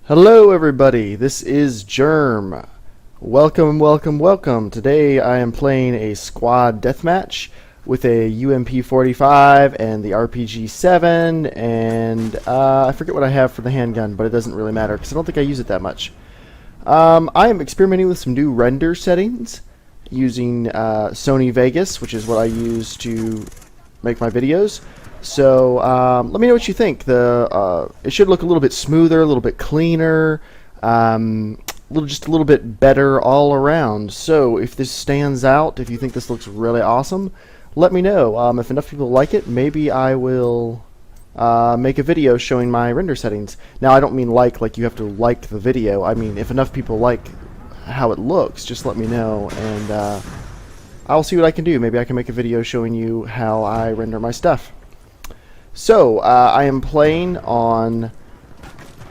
Hello everybody, this is Germ. Welcome. Today I am playing a Squad Deathmatch with a UMP-45 and the RPG-7 and I forget what I have for the handgun, but it doesn't really matter because I don't think I use it that much. I am experimenting with some new render settings using Sony Vegas, which is what I use to make my videos. So let me know what you think. It should look a little bit smoother, a little bit cleaner, just a little bit better all around. So if this stands out, if you think this looks really awesome, let me know. If enough people like it, maybe I will make a video showing my render settings. Now I don't mean like you have to like the video. I mean if enough people like how it looks, just let me know and I'll see what I can do. Maybe I can make a video showing you how I render my stuff. So, I am playing on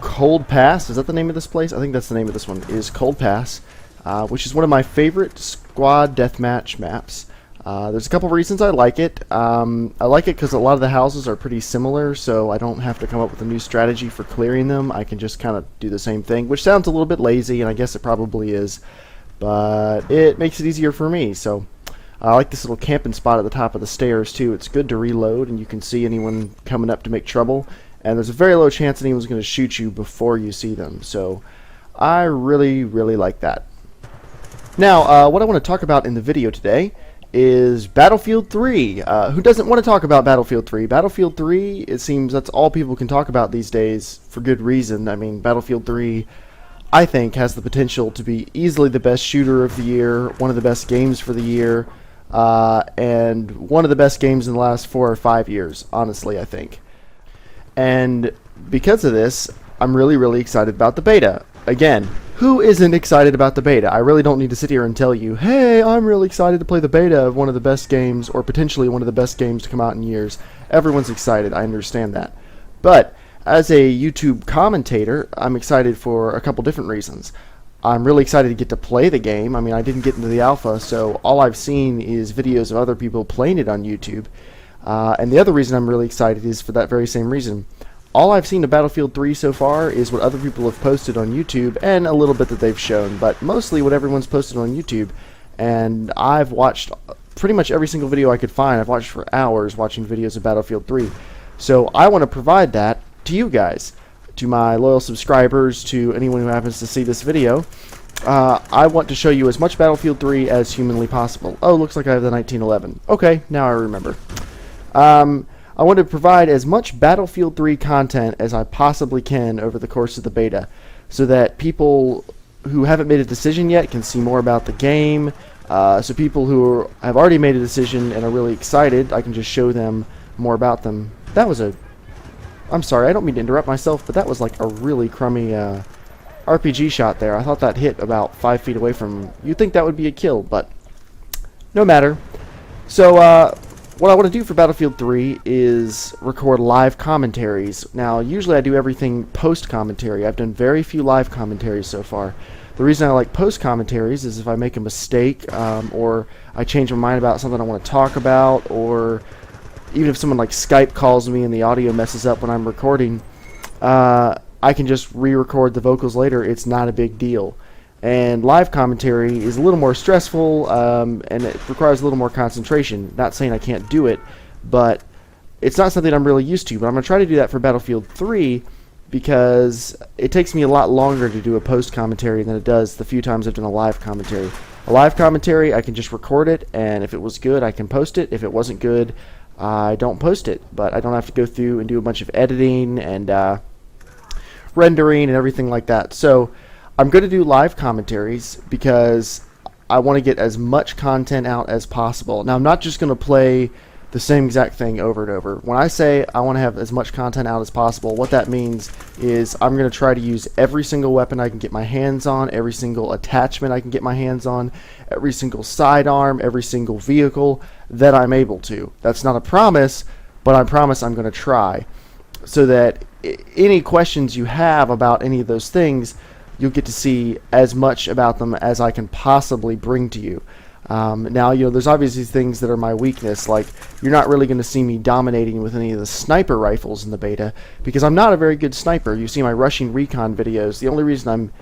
Cold Pass. Is that the name of this place? I think that's the name of this one, is Cold Pass, which is one of my favorite Squad Deathmatch maps. There's a couple reasons I like it. I like it because a lot of the houses are pretty similar, so I don't have to come up with a new strategy for clearing them. I can just kind of do the same thing, which sounds a little bit lazy, and I guess it probably is, but it makes it easier for me, so... I like this little camping spot at the top of the stairs too. It's good to reload and you can see anyone coming up to make trouble, and there's a very low chance anyone's going to shoot you before you see them, so I really like that. Now what I want to talk about in the video today is Battlefield 3. Who doesn't want to talk about Battlefield 3? Battlefield 3, it seems that's all people can talk about these days for good reason. I mean, Battlefield 3 I think has the potential to be easily the best shooter of the year, one of the best games for the year, and one of the best games in the last 4 or 5 years, honestly, I think. And because of this, I'm really excited about the beta. Again, who isn't excited about the beta? I really don't need to sit here and tell you, hey, I'm really excited to play the beta of one of the best games, or potentially one of the best games to come out in years. Everyone's excited, I understand that. But as a YouTube commentator, I'm excited for a couple different reasons. I'm really excited to get to play the game. I mean, I didn't get into the alpha, so all I've seen is videos of other people playing it on YouTube. And the other reason I'm really excited is for that very same reason. All I've seen of Battlefield 3 so far is what other people have posted on YouTube and a little bit that they've shown, but mostly what everyone's posted on YouTube. And I've watched pretty much every single video I could find. I've watched for hours watching videos of Battlefield 3. So I want to provide that to you guys, to my loyal subscribers, to anyone who happens to see this video. I want to show you as much Battlefield 3 as humanly possible. Oh, looks like I have the 1911. Okay, now I remember. I want to provide as much Battlefield 3 content as I possibly can over the course of the beta, so that people who haven't made a decision yet can see more about the game. So people who have already made a decision and are really excited, I can just show them more about them. That was a... I'm sorry, I don't mean to interrupt myself, but that was like a really crummy RPG shot there. I thought that hit about 5 feet away from... You'd think that would be a kill, but no matter. So what I want to do for Battlefield 3 is record live commentaries. Now, usually I do everything post-commentary. I've done very few live commentaries so far. The reason I like post-commentaries is if I make a mistake, or I change my mind about something I want to talk about, or... even if someone like Skype calls me and the audio messes up when I'm recording, I can just re-record the vocals later. It's not a big deal. And live commentary is a little more stressful, and it requires a little more concentration. Not saying I can't do it, but it's not something I'm really used to. But I'm going to try to do that for Battlefield 3 because it takes me a lot longer to do a post-commentary than it does the few times I've done a live commentary. A live commentary, I can just record it, and if it was good, I can post it. If it wasn't good, I don't post it, but I don't have to go through and do a bunch of editing and rendering and everything like that. So I'm going to do live commentaries because I want to get as much content out as possible. Now, I'm not just going to play the same exact thing over and over. When I say I want to have as much content out as possible, what that means is I'm going to try to use every single weapon I can get my hands on, every single attachment I can get my hands on, every single sidearm, every single vehicle that I'm able to. That's not a promise, but I promise I'm going to try. So that any questions you have about any of those things, you'll get to see as much about them as I can possibly bring to you. Now, there's obviously things that are my weakness, like you're not really going to see me dominating with any of the sniper rifles in the beta, because I'm not a very good sniper. You see my rushing recon videos. The only reason I'm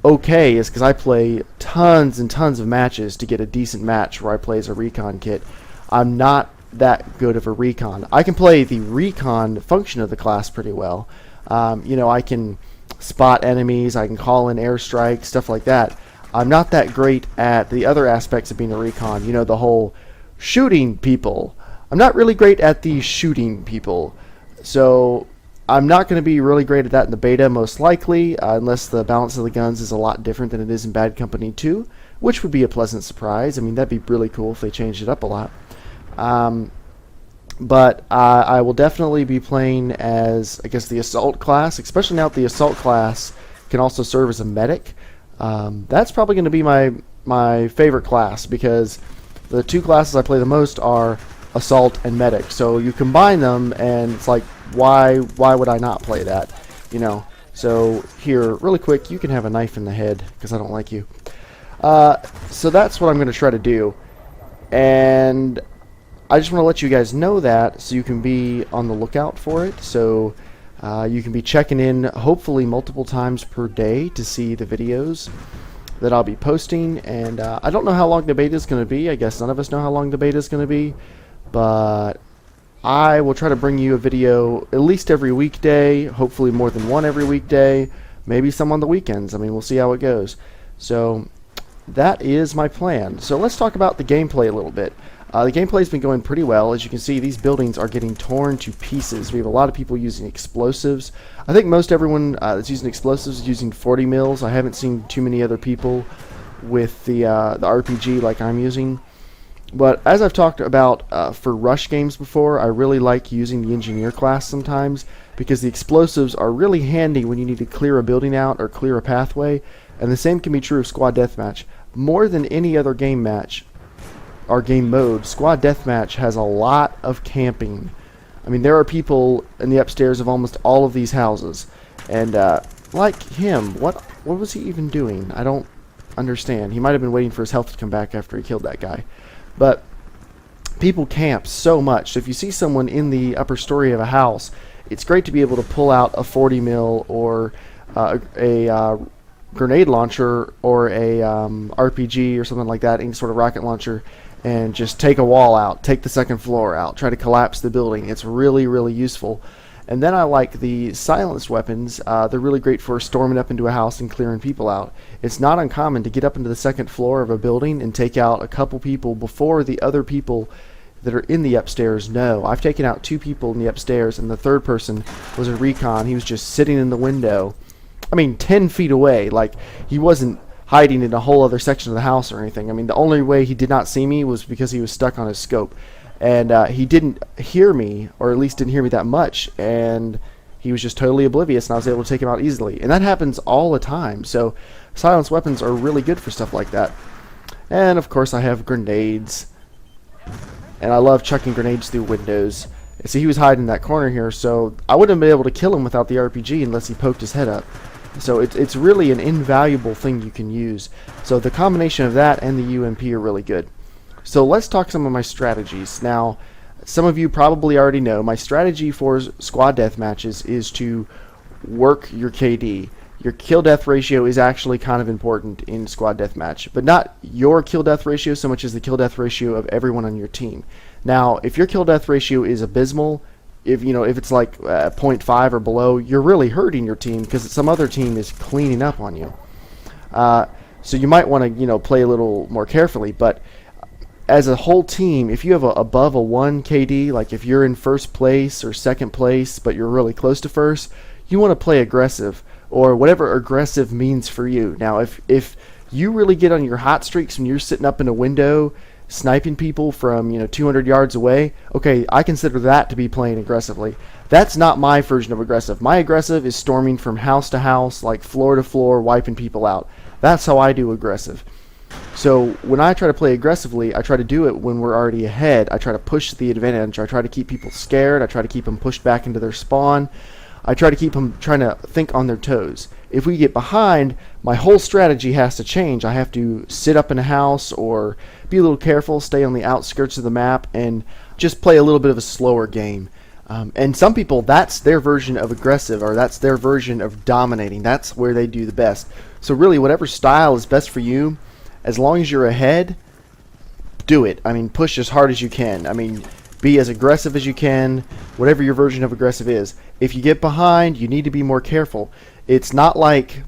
okay is because I play tons and tons of matches to get a decent match where I play as a recon kit. I'm not that good of a recon. I can play the recon function of the class pretty well. I can spot enemies, I can call in airstrikes, stuff like that. I'm not that great at the other aspects of being a recon, the whole shooting people. I'm not really great at the shooting people. So I'm not going to be really great at that in the beta, most likely, unless the balance of the guns is a lot different than it is in Bad Company 2, which would be a pleasant surprise. I mean, that'd be really cool if they changed it up a lot. But I will definitely be playing as, I guess, the Assault class, especially now that the Assault class can also serve as a medic. That's probably going to be my favorite class, because the two classes I play the most are Assault and Medic. So you combine them, and it's like, why would I not play that? So here, really quick, you can have a knife in the head, because I don't like you. So that's what I'm going to try to do. And I just want to let you guys know that, so you can be on the lookout for it. So you can be checking in hopefully multiple times per day to see the videos that I'll be posting. And I don't know how long the beta is going to be. I guess none of us know how long the beta is going to be. But I will try to bring you a video at least every weekday, hopefully more than one every weekday, maybe some on the weekends. I mean, we'll see how it goes. So that is my plan. So let's talk about the gameplay a little bit. The gameplay's been going pretty well. As you can see, these buildings are getting torn to pieces. We have a lot of people using explosives. I think most everyone that's using explosives is using 40 mils. I haven't seen too many other people with the RPG like I'm using. But as I've talked about for rush games before, I really like using the engineer class sometimes, because the explosives are really handy when you need to clear a building out or clear a pathway. And the same can be true of Squad Deathmatch. More than any other game match, our game mode, Squad Deathmatch has a lot of camping. I mean, there are people in the upstairs of almost all of these houses, and like him, what was he even doing? I don't understand. He might have been waiting for his health to come back after he killed that guy. But people camp so much. So if you see someone in the upper story of a house, it's great to be able to pull out a 40 mil or a grenade launcher or a RPG or something like that, any sort of rocket launcher, and just take a wall out, take the second floor out, try to collapse the building. It's really, really useful. And then I like the silenced weapons. They're really great for storming up into a house and clearing people out. It's not uncommon to get up into the second floor of a building and take out a couple people before the other people that are in the upstairs know. I've taken out 2 people in the upstairs, and the third person was a recon. He was just sitting in the window, 10 feet away. Like, he wasn't hiding in a whole other section of the house or anything. I mean, the only way he did not see me was because he was stuck on his scope. And he didn't hear me, or at least didn't hear me that much, and he was just totally oblivious, and I was able to take him out easily. And that happens all the time. So silenced weapons are really good for stuff like that. And of course I have grenades, and I love chucking grenades through windows. See, he was hiding in that corner here, so I wouldn't have been able to kill him without the RPG unless he poked his head up. So it's really an invaluable thing you can use. So the combination of that and the UMP are really good. So let's talk some of my strategies. Now, some of you probably already know my strategy for squad death matches is to work your KD. Your kill-death ratio is actually kind of important in squad deathmatch, but not your kill-death ratio so much as the kill-death ratio of everyone on your team. Now, if your kill-death ratio is abysmal, if it's like 0.5 or below, you're really hurting your team because some other team is cleaning up on you. So you might want to play a little more carefully. But as a whole team, if you have above a 1 KD, like if you're in first place or second place, but you're really close to first, you want to play aggressive, or whatever aggressive means for you. Now, if you really get on your hot streaks when you're sitting up in a window sniping people from 200 yards away, okay, I consider that to be playing aggressively. That's not my version of aggressive. My aggressive is storming from house to house, like floor to floor, wiping people out. That's how I do aggressive. So when I try to play aggressively, I try to do it when we're already ahead. I try to push the advantage. I try to keep people scared. I try to keep them pushed back into their spawn. I try to keep them trying to think on their toes. If we get behind, my whole strategy has to change. I have to sit up in a house or be a little careful, stay on the outskirts of the map, and just play a little bit of a slower game. And some people, that's their version of aggressive, or that's their version of dominating. That's where they do the best. So really, whatever style is best for you, as long as you're ahead, do it. I mean, push as hard as you can. I mean, be as aggressive as you can, whatever your version of aggressive is. If you get behind, you need to be more careful. It's not like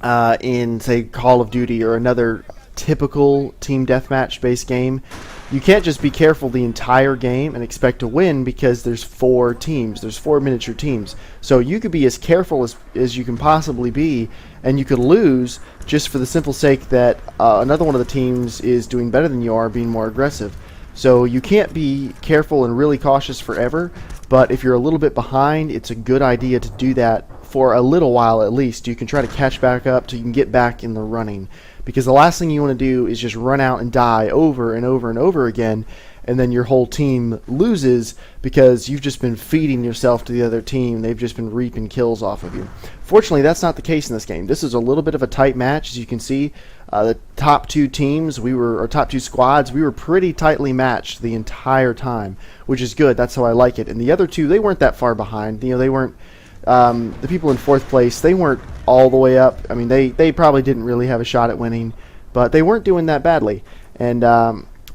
in, say, Call of Duty or another typical team deathmatch based game. You can't just be careful the entire game and expect to win, because there's 4 teams. There's 4 miniature teams. So you could be as careful as you can possibly be, and you could lose just for the simple sake that another one of the teams is doing better than you are, being more aggressive. So you can't be careful and really cautious forever, but if you're a little bit behind, it's a good idea to do that for a little while at least. You can try to catch back up so you can get back in the running. Because the last thing you want to do is just run out and die over and over and over again, and then your whole team loses because you've just been feeding yourself to the other team. They've just been reaping kills off of you. Fortunately, that's not the case in this game. This is a little bit of a tight match. As you can see, the top 2 teams, or top 2 squads, we were pretty tightly matched the entire time, which is good. That's how I like it. And the other 2, they weren't that far behind. You know, they weren't. The people in 4th place, they weren't all the way up. I mean, they probably didn't really have a shot at winning, but they weren't doing that badly. And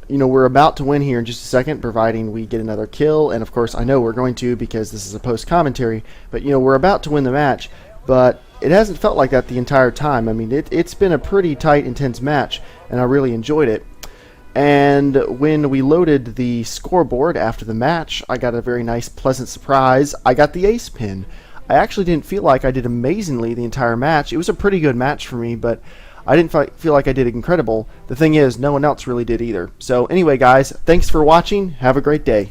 you know, we're about to win here in just a second, providing we get another kill. And of course, I know we're going to, because this is a post commentary. But you know, we're about to win the match, but it hasn't felt like that the entire time. I mean, it's been a pretty tight, intense match, and I really enjoyed it. And when we loaded the scoreboard after the match, I got a very nice, pleasant surprise. I got the ace pin. I actually didn't feel like I did amazingly the entire match. It was a pretty good match for me, but I didn't feel like I did incredible. The thing is, no one else really did either. So anyway, guys, thanks for watching. Have a great day.